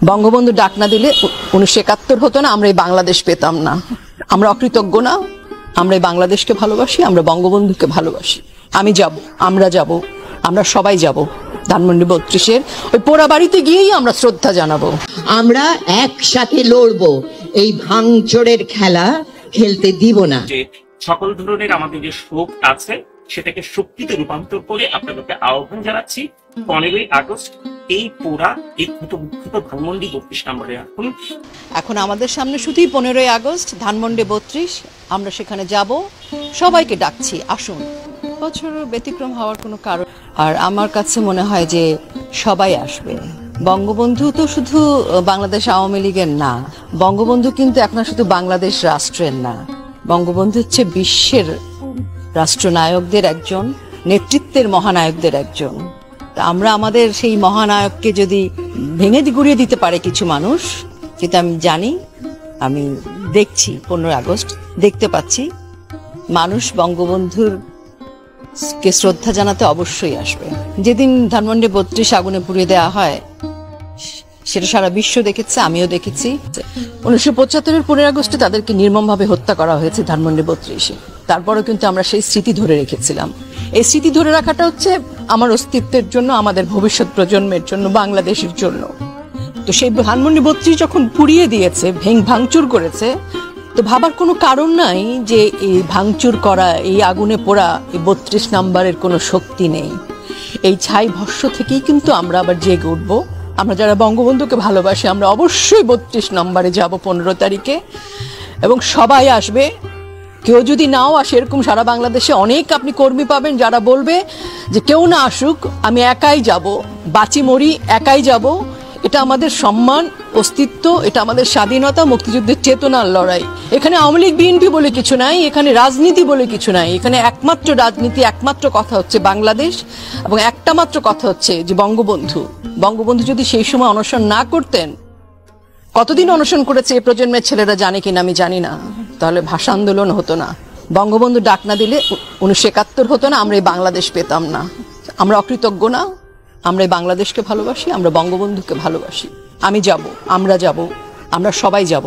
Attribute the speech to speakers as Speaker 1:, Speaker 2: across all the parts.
Speaker 1: বঙ্গবন্ধু ডাক না দিলে 1971 হতো না, আমরা এই বাংলাদেশ পেতাম না। আমরা অকৃতজ্ঞ না, আমরা এই বাংলাদেশকে ভালোবাসি, আমরা বঙ্গবন্ধুকে ভালোবাসি। আমি যাব, আমরা যাব, আমরা সবাই যাব ধানমন্ডি 32-এর ওই পোড়া বাড়িতে গিয়েই আমরা শ্রদ্ধা জানাবো।
Speaker 2: আমরা একসাথে লড়বো, এই ভাঙচুরের খেলা খেলতে দিব না।
Speaker 3: যে সকল ধরনের আমাদের যে শোক আছে সেটাকে শক্তিতে রূপান্তর করে আপনাদেরকে আহ্বান জানাচ্ছি 15ই আগস্ট এই পোড়া এই ক্ষতবিক্ষত ধানমন্ডি 32 নম্বরে আসুন।
Speaker 1: এখন আমাদের সামনে শুধুই 15ই আগস্ট ধানমন্ডি 32, আমরা সেখানে যাব, সবাইকে ডাকছি আসুন। বছর ব্যতিক্রম হওয়ার কোনো কারণ, আর আমার কাছে মনে হয় যে সবাই আসবে। বঙ্গবন্ধু তো শুধু বাংলাদেশ আওয়ামী লীগের না, বঙ্গবন্ধু কিন্তু এখন শুধু বাংলাদেশ রাষ্ট্রের না, বঙ্গবন্ধু হচ্ছে বিশ্বের রাষ্ট্রনায়কদের একজন, নেতৃত্বের মহানায়কদের একজন। আমরা আমাদের সেই মহানায়ককে যদি ভেঙে গুড়িয়ে দিতে পারে কিছু মানুষ, যেটা আমি জানি, আমি দেখছি 15 আগস্ট দেখতে পাচ্ছি, মানুষ বঙ্গবন্ধুর কে শ্রদ্ধা জানাতে অবশ্যই আসবে। যেদিন ধানমন্ডি 32 আগুনে পুড়িয়ে দেওয়া হয় সেটা সারা বিশ্ব দেখেছে, আমিও দেখেছি। 1975-এর 15 আগস্টে তাদেরকে নির্মমভাবে হত্যা করা হয়েছে ধানমন্ডি 32-এ। তারপরেও কিন্তু আমরা সেই স্মৃতি ধরে রেখেছিলাম। এই স্মৃতি ধরে রাখাটা হচ্ছে আমার অস্তিত্বের জন্য, আমাদের ভবিষ্যৎ প্রজন্মের জন্য, বাংলাদেশের জন্য। তো সেই ধানমন্ডি 32 যখন পুড়িয়ে দিয়েছে, ভাঙচুর করেছে, তো ভাবার কোনো কারণ নাই যে এই ভাঙচুর করা, এই আগুনে পোড়া এই 32 নম্বরের কোনো শক্তি নেই। এই ছাই ভস্য থেকেই কিন্তু আমরা আবার জেগে উঠবো। আমরা যারা বঙ্গবন্ধুকে ভালোবাসি আমরা অবশ্যই 32 নম্বরে যাব 15 তারিখে, এবং সবাই আসবে। কেউ যদি নাও আসে, এরকম সারা বাংলাদেশে অনেক আপনি কর্মী পাবেন যারা বলবে যে কেউ না আসুক, আমি একাই যাব, বাঁচি মরি একাই যাব। এটা আমাদের সম্মান, অস্তিত্ব, এটা আমাদের স্বাধীনতা, মুক্তিযুদ্ধের চেতনার লড়াই। এখানে আওয়ামী লীগ বিএনপি বলে কিছু নাই, এখানে রাজনীতি বলে কিছু নাই। এখানে একমাত্র রাজনীতি, একমাত্র কথা হচ্ছে বাংলাদেশ, এবং একটা মাত্র কথা হচ্ছে যে বঙ্গবন্ধু। বঙ্গবন্ধু যদি সেই সময় অনশন না করতেন, কতদিন অনশন করেছে এই প্রজন্মের ছেলেরা জানে কিনা আমি জানি না, তাহলে ভাষা আন্দোলন হতো না। বঙ্গবন্ধু ডাক না দিলে 1971 হতো না, আমরা এই বাংলাদেশ পেতাম না। আমরা অকৃতজ্ঞ না, আমরা এই বাংলাদেশকে ভালোবাসি, আমরা বঙ্গবন্ধুকে ভালোবাসি। আমি যাব, আমরা যাব, আমরা সবাই যাব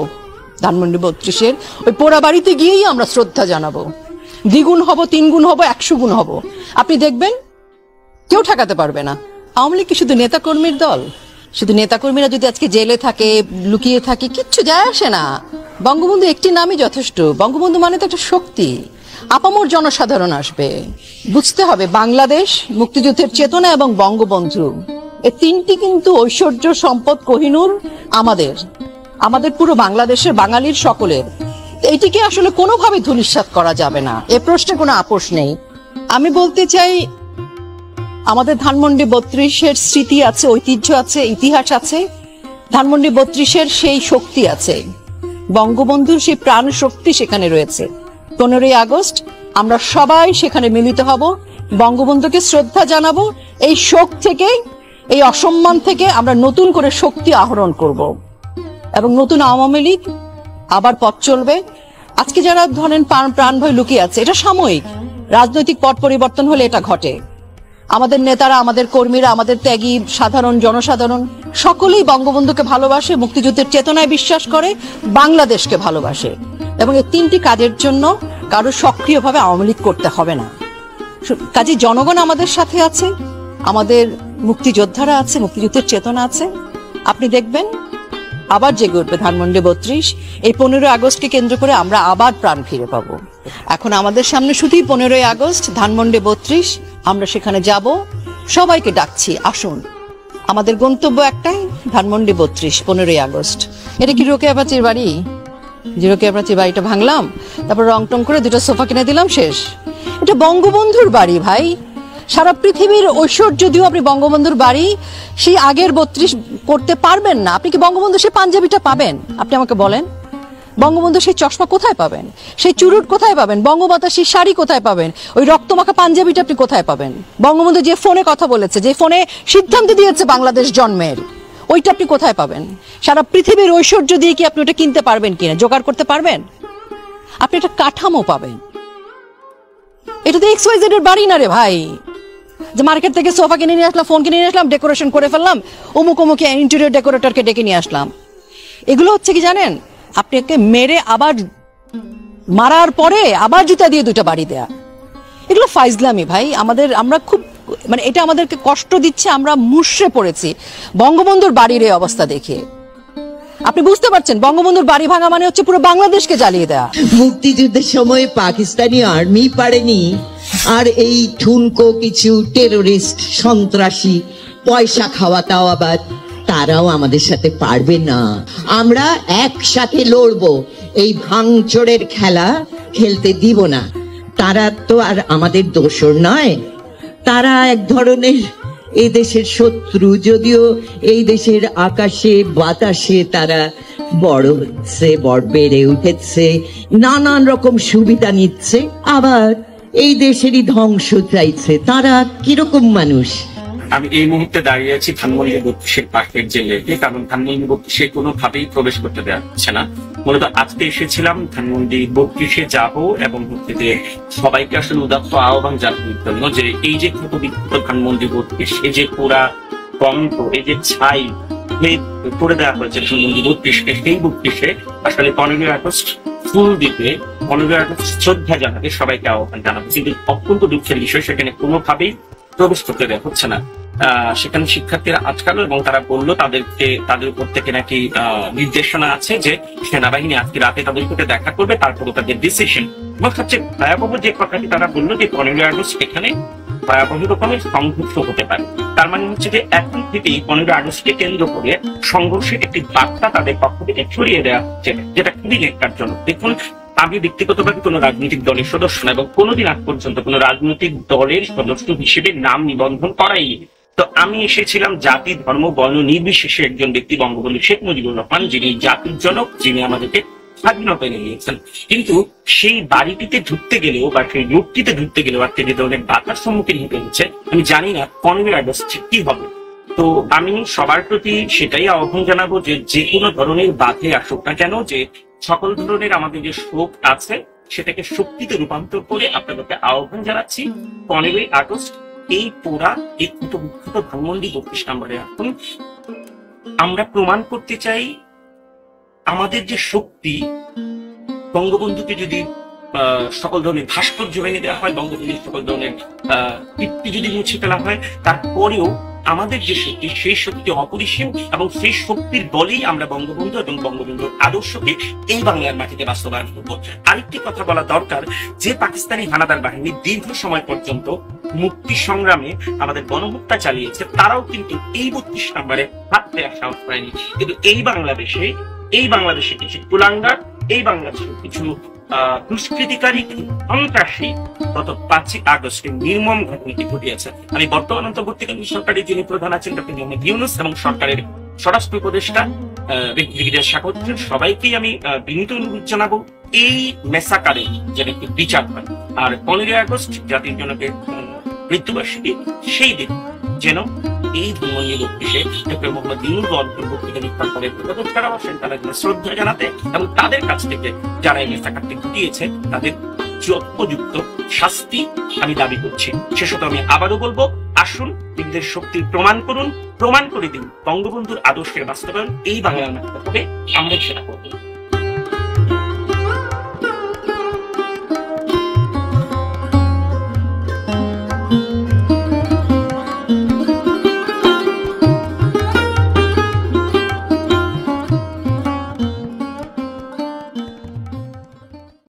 Speaker 1: ধানমন্ডি 32-এর ওই পোড়া বাড়িতে গিয়েই আমরা শ্রদ্ধা জানাবো। দ্বিগুণ হব, 3 গুণ হব, 100 গুণ হব। আপনি দেখবেন কেউ ঠেকাতে পারবে না। আওয়ামী লীগ কি শুধু নেতাকর্মীর দল? শুধু নেতাকর্মীরা যদি আজকে জেলে থাকে, লুকিয়ে থাকে, কিচ্ছু যায় আসে না। বঙ্গবন্ধু একটি নামই যথেষ্ট। বঙ্গবন্ধু মানে তো একটা শক্তি। আপামর জনসাধারণ আসবে। বুঝতে হবে বাংলাদেশ, মুক্তিযুদ্ধের চেতনা এবং বঙ্গবন্ধু, এই তিনটি কিন্তু ঐশ্বর্য, সম্পদ, কোহিনূর আমাদের, আমাদের পুরো বাংলাদেশের বাঙালির সকলের। এইটিকে আসলে কোনোভাবে ধূলিসাৎ করা যাবে না, এ প্রশ্নে কোনো আপোষ নেই। আমি বলতে চাই, আমাদের ধানমন্ডি 32-এর স্মৃতি আছে, ঐতিহ্য আছে, ইতিহাস আছে। ধানমন্ডি 32-এর সেই শক্তি আছে, বঙ্গবন্ধুর সেই প্রাণ শক্তি সেখানে রয়েছে। 15ই আগস্ট আমরা সবাই সেখানে মিলিত হব, বঙ্গবন্ধুকে শ্রদ্ধা জানাবো। এই শোক থেকে, এই অসম্মান থেকে আমরা নতুন করে শক্তি আহরণ করব, এবং নতুন আওয়ামী লীগ আবার পথ চলবে। আজকে যারা ধরেন প্রাণ ভয় লুকিয়ে আছে, এটা সাময়িক। রাজনৈতিক পট পরিবর্তন হলে এটা ঘটে। আমাদের নেতারা, আমাদের কর্মীরা, আমাদের ত্যাগী সাধারণ জনসাধারণ সকলেই বঙ্গবন্ধুকে ভালোবাসে, মুক্তিযুদ্ধের চেতনায় বিশ্বাস করে, বাংলাদেশকে ভালোবাসে। এবং এই তিনটি কাজের জন্য কারো সক্রিয়ভাবে আওয়ামী লীগ করতে হবে না। কাজে জনগণ আমাদের সাথে আছে, আমাদের মুক্তিযোদ্ধারা আছে, মুক্তিযুদ্ধের চেতনা আছে। আপনি দেখবেন আবার জেগে উঠবে ধানমন্ডি 32। এই 15 আগস্টকে কেন্দ্র করে আমরা আবার প্রাণ ফিরে পাবো। এখন আমাদের সামনে শুধুই 15ই আগস্ট ধানমন্ডি 32, আমরা সেখানে যাব, সবাইকে ডাকছি আসুন। আমাদের গন্তব্য একটাই, ধানমন্ডি 32, 15ই আগস্ট। এটা কি রোকেয়া প্রাচীর বাড়ি? যে রোকেয়া প্রাচীর বাড়িটা ভাঙলাম, তারপর রং টং করে 2টা সোফা কিনে দিলাম, শেষ। এটা বঙ্গবন্ধুর বাড়ি ভাই। সারা পৃথিবীর ঐশ্বর্য যদিও আপনি বঙ্গবন্ধুর বাড়ি সেই আগের 32 করতে পারবেন না। আপনি কি বঙ্গবন্ধু সেই পাঞ্জাবিটা পাবেন? আপনি আমাকে বলেন, বঙ্গবন্ধু সেই চশমা কোথায় পাবেন? সেই চুরুট কোথায় পাবেন? বঙ্গমাতা সেই শাড়ি কোথায় পাবেন? ওই রক্তমাখা পাঞ্জাবিটা আপনি কোথায় পাবেন? বঙ্গবন্ধু যে ফোনে কথা বলেছে, যে ফোনে সিদ্ধান্ত দিয়েছে বাংলাদেশ জন্মের, ওইটা আপনি কোথায় পাবেন? সারা পৃথিবীর ঐশ্বর্য দিয়ে কি আপনি ওটা কিনতে পারবেন কিনা, জোগাড় করতে পারবেন? আপনি একটা কাঠামো পাবেন। এটা তো XYZ এর বাড়ি না রে ভাই। যে মার্কেট থেকে সোফা কিনে নিয়ে আসলাম, ফোন কিনে নিয়ে আসলাম, ডেকোরেশন করে ফেললাম, অমুক অমুক ইন্টেরিয়র ডেকোরেটরকে ডেকে নিয়ে আসলাম। এগুলো হচ্ছে কি জানেন, আপনাকে মেরে আবার মারার পরে আবার জুতা দিয়ে দুটো বাড়ি দেয়া, এগুলো ফাইজলামি ভাই। আমরা খুব মানে এটা আমাদেরকে কষ্ট দিচ্ছে, আমরা মুষড়ে পড়েছি বঙ্গবন্ধুর বাড়ির এই অবস্থা দেখে। আপনি বুঝতে পারছেন বঙ্গবন্ধুর বাড়ি ভাঙা মানে হচ্ছে পুরো বাংলাদেশকে জ্বালিয়ে দেয়া।
Speaker 2: মুক্তিযুদ্ধের সময় পাকিস্তানি আর্মি পারেনি, আর এই ঠুনকো কিছু টেরোরিস্ট সন্ত্রাসী পয়সা খাওয়াতাও আবার তারাও আমাদের সাথে পারবে না। আমরা একসাথে লড়বো, এই ভাঙচোরের খেলা খেলতে দিব না। তারা তো আর আমাদের দোসর নয়, তারা এক ধরনের এই দেশের শত্রু। যদিও এই দেশের আকাশে বাতাসে তারা বড় হচ্ছে, বড় বেড়ে উঠেছে, নানান রকম সুবিধা নিচ্ছে, আবার এই দেশেরই ধ্বংস চাইছে। তারা কিরকম মানুষ?
Speaker 3: আমি এই মুহূর্তে দাঁড়িয়ে আছি ধানমন্ডি 32-এর পাশের জেলে, কারণ ধানমন্ডি 32-এ কোনোভাবেই প্রবেশ করতে দেওয়া হচ্ছে না। মূলত আজকে এসেছিলাম ধানমন্ডি 32-এ যাবো এবং হচ্ছে যে সবাইকে আসলে উদাত্ত আহ্বান জানানোর জন্য যে এই যে ক্ষত বিক্ষত ধানমন্ডি 32, এই যে পুরা গন্ধ, এই যে ছাই করে দেওয়া হয়েছে ধানমন্ডি 32-কে, সেই 32-এ আসলে 15ই আগস্ট ফুল দিতে, 15ই আগস্ট শ্রদ্ধা জানাতে সবাইকে আহ্বান জানাবো। কিন্তু অত্যন্ত দুঃখের বিষয়, সেখানে কোনোভাবেই প্রবেশ করতে দেওয়া হচ্ছে না। সেখানে শিক্ষার্থীরা আটকালো এবং তারা বললো তাদের উপর থেকে নাকি নির্দেশনা আছে যে সেনাবাহিনী আজকে রাতে তাদের সাথে দেখা করবে, তারপরে তাদের ডিসিশন। এবং সবচেয়ে ভয়াবহ যে কথাটি তারা বললো যে 15ই আগস্ট এখানে ভয়াবহ রকমের সংঘর্ষ হতে পারে। তার মানে হচ্ছে যে এখন থেকেই 15ই আগস্টকে কেন্দ্র করে সংঘর্ষের একটি বার্তা তাদের পক্ষ থেকে ছড়িয়ে দেওয়া হচ্ছে, যেটা খুবই ন্যাক্কারজনক। দেখুন, আমি ব্যক্তিগতভাবে কোনো রাজনৈতিক দলের সদস্য না এবং কোনোদিন আজ পর্যন্ত কোনো রাজনৈতিক দলের সদস্য হিসেবে নাম নিবন্ধন করাই। তো আমি এসেছিলাম জাতি ধর্ম বর্ণ নির্বিশেষে একজন ব্যক্তি, বঙ্গবন্ধু শেখ মুজিবুর রহমান, যিনি জাতির জনক, যিনি আমাদেরকে স্বাধীনতা এনে দিয়েছেন। কিন্তু সেই বাড়িটিতে ঢুকতে গেলেও বা সেই রূপটিতে ঢুকতে গেলেও আজকে যে ধরনের বাধার সম্মুখীন হতে হচ্ছে, আমি জানি না 15ই আগস্ট কি হবে। তো আমি সবার প্রতি সেটাই আহ্বান জানাবো যে যে কোনো ধরনের বাধে আসুক না কেন, যে সকল ধরনের আমাদের যে শোক আছে সেটাকে শক্তিতে রূপান্তর করে আপনাদেরকে আহ্বান জানাচ্ছি 15ই আগস্ট এই পোড়া এই ক্ষত ধানমন্ডি 32 নম্বরে আসুন। আমরা প্রমাণ করতে চাই আমাদের যে শক্তি, বঙ্গবন্ধুকে যদি সকল ধরনের ভাস্কর্য ভেঙে দেওয়া হয়, বঙ্গবন্ধুর সকল ধরনের কীর্তি যদি মুছে ফেলা হয়, তারপরেও আমাদের যে শক্তি, সেই শক্তি অপরিসীম এবং সেই শক্তির বলেই আমরা বঙ্গবন্ধু এবং বঙ্গবন্ধুর আদর্শকে এই বাংলার মাটিতে বাস্তবায়ন করব। আরেকটি কথা বলা দরকার, যে পাকিস্তানি হানাদার বাহিনী দীর্ঘ সময় পর্যন্ত মুক্তি সংগ্রামে আমাদের গণহত্যা চালিয়েছে, তারাও কিন্তু এই 32 নম্বরে হাত দেওয়ার সাহস পায়নি। কিন্তু এই বাংলাদেশে কিছু কুলাঙ্গার, এই বাংলাদেশে কিছু দুষ্কৃতিকারী, সন্ত্রাসী গত 5ই আগস্টে নির্মম ঘটনাটি ঘটিয়েছে। আমি বর্তমান অন্তর্বর্তীকালীন সরকারের যিনি প্রধান আছেন ডক্টর মোহাম্মদ ইউনূস এবং সরকারের স্বরাষ্ট্র উপদেষ্টা ব্রিগেডিয়ার শাখাওয়াত হোসেন, সবাইকেই আমি বিনীত অনুরোধ জানাবো এই মেসাকারে যেন একটু বিচার হয়। আর 15ই আগস্ট জাতির জনকের মৃত্যুবার্ষিকী, সেই দিন যেন এই ধানমন্ডি 32-এ ডক্টর মোহাম্মদ ইউনূস অন্তর্বর্তীকালীন সরকারের উপদেষ্টারা বসেন, তারা শ্রদ্ধা জানাতে এবং তাদের কাছ থেকে যারা এই মেসাকারটি ঘটিয়েছে তাদের উপযুক্ত শাস্তি আমি দাবি করছি। শেষত আমি আবারও বলবো, আসুন নিজেদের শক্তির প্রমাণ করে দিন, বঙ্গবন্ধুর আদর্শের বাস্তবায়ন এই বাংলার মাটিতে হবে, আমরা সেটা করবো।